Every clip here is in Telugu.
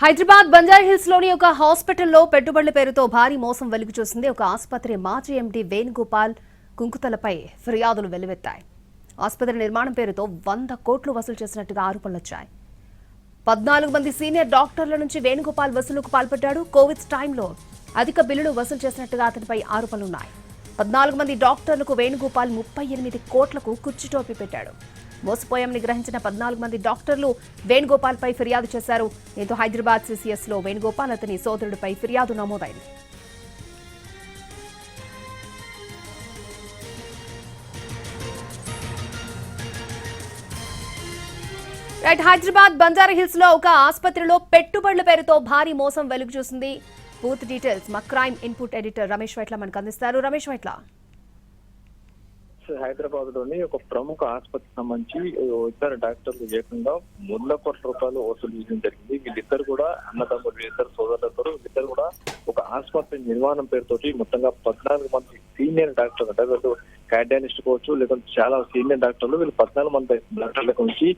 హైదరాబాద్ బంజారాహిల్స్ లోని ఒక హాస్పిటల్లో పెట్టుబడుల పేరుతో భారీ మోసం వెలుగు చూసింది. ఒక ఆసుపత్రి మాజీ ఎండీ వేణుగోపాల్ కుంకుతలపై ఫిర్యాదులు వెల్లువెత్తాయి. ఆసుపత్రి నిర్మాణం పేరుతో 100 కోట్లు వసూలు చేసినట్టుగా ఆరోపణలొచ్చాయి. 14 మంది సీనియర్ డాక్టర్ల నుంచి వేణుగోపాల్ వసూలుకు పాల్పడ్డాడు. కోవిడ్ టైంలో అధిక బిల్లులు వసూలు చేసినట్టుగా అతనిపై ఆరోపణలున్నాయి. 14 మంది డాక్టర్లకు వేణుగోపాల్ 38 కోట్లకు కుర్చీటోపీ పెట్టాడు. మోసపోయామని గ్రహించిన 14 మంది డాక్టర్లు వేణుగోపాల్ పై ఫిర్యాదు చేశారు. దీంతో హైదరాబాద్ సిసిఎస్ లో వేణుగోపాల్ అతని సోదరుడిపై ఫిర్యాదు నమోదైంది. హైదరాబాద్ బంజారాహిల్స్ లో ఒక ఆసుపత్రిలో పెట్టుబడుల పేరుతో భారీ మోసం వెలుగు చూసింది. పూర్తి డీటెయిల్స్ మా crime input editor Ramesh Vaitla మనకు అందిస్తారు. రమేష్ వైట్ల, హైదరాబాద్ లోని ఒక ప్రముఖ ఆసుపత్రికి సంబంధించి ఇద్దరు డాక్టర్లు ఏకంగా 100 కోట్ల రూపాయలు వసూలు చేయడం జరిగింది. వీళ్ళిద్దరు కూడా అన్నదమ్ములు, ఇద్దరు సోదరులతో వీళ్ళిద్దరు కూడా ఒక ఆసుపత్రి నిర్మాణం పేరుతోటి మొత్తంగా 14 మంది సీనియర్ డాక్టర్లు అంటే వీళ్ళు కార్డియాలజిస్ట్ కావచ్చు, లేకపోతే చాలా సీనియర్ డాక్టర్లు వీళ్ళు 14 మంది డాక్టర్ల నుంచి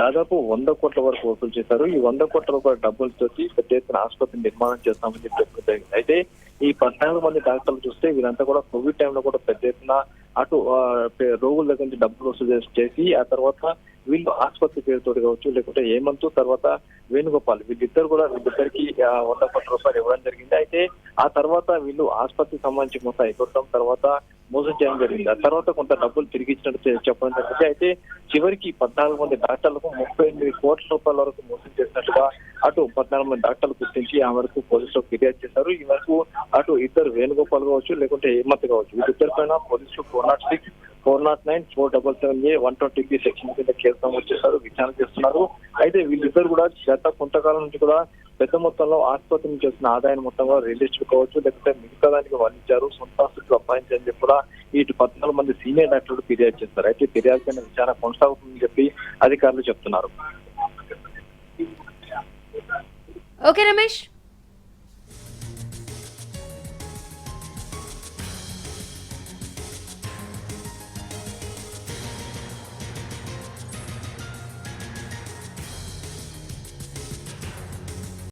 దాదాపు 100 కోట్ల వరకు వసూలు చేశారు. ఈ 100 కోట్ల రూపాయల డబ్బులతోటి పెద్ద ఎత్తున ఆసుపత్రి నిర్మాణం చేస్తామని చెప్పి అయితే ఈ 14 మంది డాక్టర్లు చూస్తే వీరంతా కూడా కోవిడ్ టైంలో కూడా పెద్ద ఎత్తున అటు రోగుల దగ్గర నుంచి డబ్బులు వసూలు చేసి ఆ తర్వాత వీళ్ళు ఆసుపత్రి పేరుతోటి కావచ్చు, లేకుంటే హేమంత్ తర్వాత వేణుగోపాల్ వీళ్ళిద్దరికి 100 కోట్ల రూపాయలు ఇవ్వడం జరిగింది. అయితే ఆ తర్వాత వీళ్ళు ఆసుపత్రికి సంబంధించి మొత్తం ఎగొట్టడం తర్వాత మోసం చేయడం జరిగింది. ఆ తర్వాత కొంత డబ్బులు తిరిగి ఇచ్చినట్టు చెప్పడం జరిగింది. అయితే చివరికి 14 మంది డాక్టర్లకు 38 కోట్ల రూపాయల వరకు మోసం చేసినట్టుగా అటు 14 మంది డాక్టర్లు గుర్తించి ఆ వరకు పోలీసులు ఫిర్యాదు చేశారు. ఈ వరకు అటు ఇద్దరు వేణుగోపాల్ కావచ్చు, లేకుంటే హేమంత్ కావచ్చు, వీళ్ళిద్దరి పైన పోలీసులు 406, 409, 477A, 120B సెక్షన్ కింద కేసు నమోదు చేశారు, విచారణ చేస్తున్నారు. అయితే వీళ్ళిద్దరు కూడా గత కొంతకాలం నుంచి కూడా పెద్ద మొత్తంలో ఆసుపత్రి నుంచి వచ్చిన ఆదాయం మొత్తంగా రియలిస్ట్ కావచ్చు, లేకపోతే మిగతా దానికి వర్ణించారు, సొంత ఆస్తులు అప్పాయించని చెప్పి కూడా ఇటు 14 మంది సీనియర్ డాక్టర్లు ఫిర్యాదు చేస్తారు. అయితే ఫిర్యాదు పైన విచారణ కొనసాగుతుందని చెప్పి అధికారులు చెప్తున్నారు. ఓకే రమేష్.